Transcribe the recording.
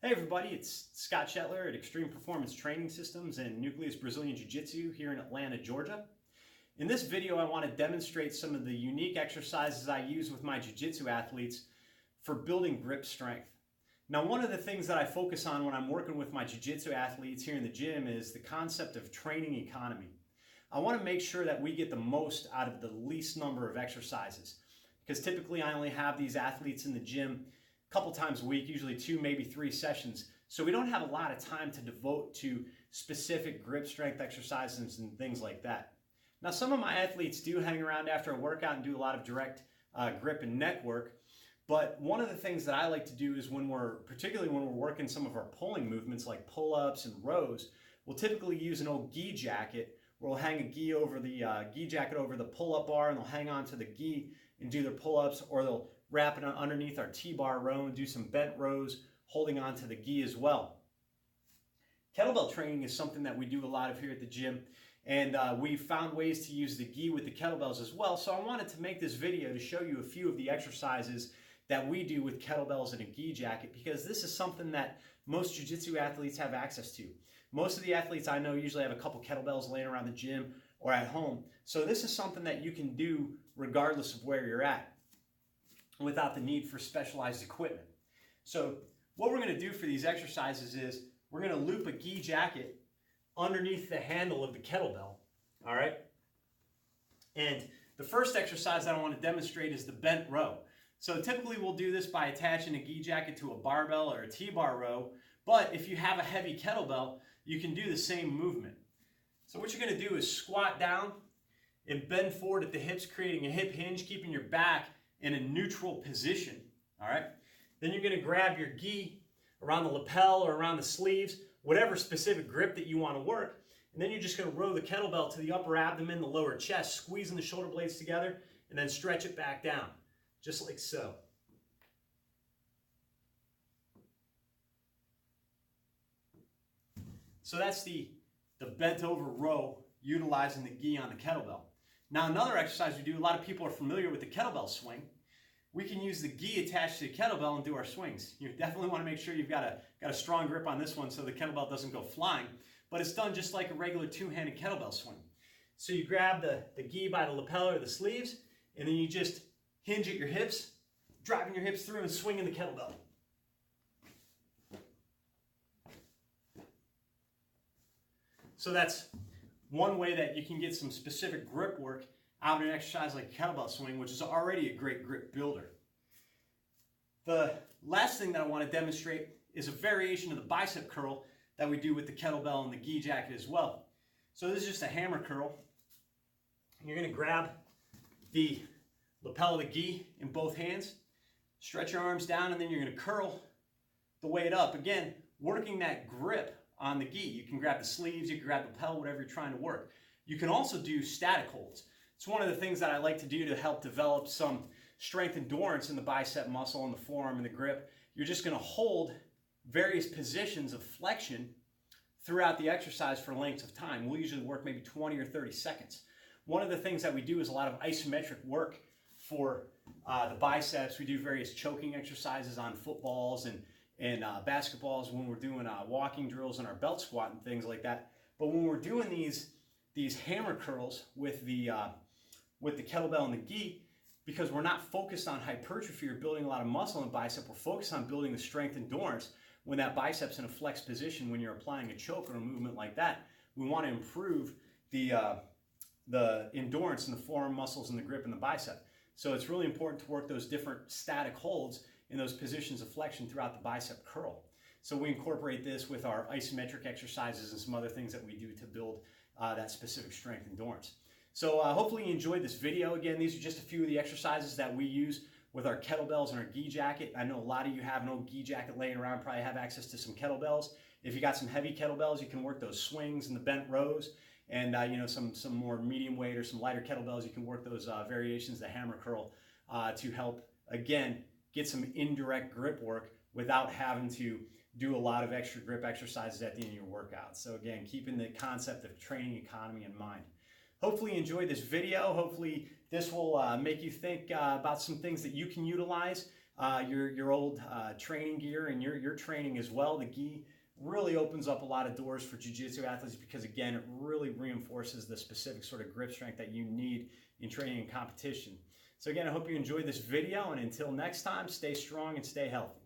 Hey everybody, it's Scott Shetler at Extreme Performance Training Systems and Nucleus Brazilian Jiu-Jitsu here in Atlanta, Georgia. In this video, I want to demonstrate some of the unique exercises I use with my Jiu-Jitsu athletes for building grip strength. Now, one of the things that I focus on when I'm working with my Jiu-Jitsu athletes here in the gym is the concept of training economy. I want to make sure that we get the most out of the least number of exercises, because typically I only have these athletes in the gym a couple times a week, usually 2, maybe 3 sessions. So we don't have a lot of time to devote to specific grip strength exercises and things like that. Now, some of my athletes do hang around after a workout and do a lot of direct grip and neck work. But one of the things that I like to do is particularly when we're working some of our pulling movements like pull-ups and rows, we'll typically use an old gi jacket where we'll hang a gi over the gi jacket over the pull-up bar, and they'll hang on to the gi and do their pull-ups, or they'll wrap it underneath our T-bar row and do some bent rows holding on to the gi as well. Kettlebell training is something that we do a lot of here at the gym, and we found ways to use the gi with the kettlebells as well. So I wanted to make this video to show you a few of the exercises that we do with kettlebells and a gi jacket, because this is something that most jiu-jitsu athletes have access to. Most of the athletes I know usually have a couple kettlebells laying around the gym or at home. So this is something that you can do regardless of where you're at, without the need for specialized equipment. So what we're going to do for these exercises is we're going to loop a gi jacket underneath the handle of the kettlebell, all right? And the first exercise that I want to demonstrate is the bent row. So typically we'll do this by attaching a gi jacket to a barbell or a T-bar row, but if you have a heavy kettlebell, you can do the same movement. So what you're going to do is squat down and bend forward at the hips, creating a hip hinge, keeping your back in a neutral position, all right? Then you're going to grab your gi around the lapel or around the sleeves, whatever specific grip that you want to work, and then you're just going to row the kettlebell to the upper abdomen, the lower chest, squeezing the shoulder blades together, and then stretch it back down, just like so. So that's the bent over row utilizing the gi on the kettlebell. Now, another exercise we do, a lot of people are familiar with the kettlebell swing. We can use the gi attached to the kettlebell and do our swings. You definitely want to make sure you've got a strong grip on this one so the kettlebell doesn't go flying, but it's done just like a regular two-handed kettlebell swing. So you grab the gi by the lapel or the sleeves, and then you just hinge at your hips, driving your hips through and swinging the kettlebell. So that's one way that you can get some specific grip work out in an exercise like a kettlebell swing, which is already a great grip builder. The last thing that I want to demonstrate is a variation of the bicep curl that we do with the kettlebell and the gi jacket as well. So this is just a hammer curl. You're going to grab the lapel of the gi in both hands, stretch your arms down, and then you're going to curl the weight up. Again, working that grip on the gi. You can grab the sleeves, you can grab the lapel, whatever you're trying to work. You can also do static holds. It's one of the things that I like to do to help develop some strength endurance in the bicep muscle and the forearm and the grip. You're just going to hold various positions of flexion throughout the exercise for lengths of time. We'll usually work maybe 20 or 30 seconds. One of the things that we do is a lot of isometric work for the biceps. We do various choking exercises on footballs and basketballs when we're doing walking drills and our belt squat and things like that. But when we're doing these hammer curls with the kettlebell and the gi, because we're not focused on hypertrophy or building a lot of muscle in bicep, we're focused on building the strength endurance when that bicep's in a flex position when you're applying a choke or a movement like that. We want to improve the endurance in the forearm muscles and the grip in the bicep. So it's really important to work those different static holds in those positions of flexion throughout the bicep curl. So we incorporate this with our isometric exercises and some other things that we do to build that specific strength endurance. So hopefully you enjoyed this video. Again, these are just a few of the exercises that we use with our kettlebells and our gi jacket. I know a lot of you have an old gi jacket laying around, probably have access to some kettlebells. If you got some heavy kettlebells, you can work those swings and the bent rows. And some more medium weight or some lighter kettlebells, you can work those variations, the hammer curl, to help, again, get some indirect grip work without having to do a lot of extra grip exercises at the end of your workout. So again, keeping the concept of training economy in mind. Hopefully you enjoyed this video. Hopefully this will make you think about some things that you can utilize your old training gear and your training as well. The gi really opens up a lot of doors for jiu-jitsu athletes because, again, it really reinforces the specific sort of grip strength that you need in training and competition. So again, I hope you enjoyed this video, and until next time, stay strong and stay healthy.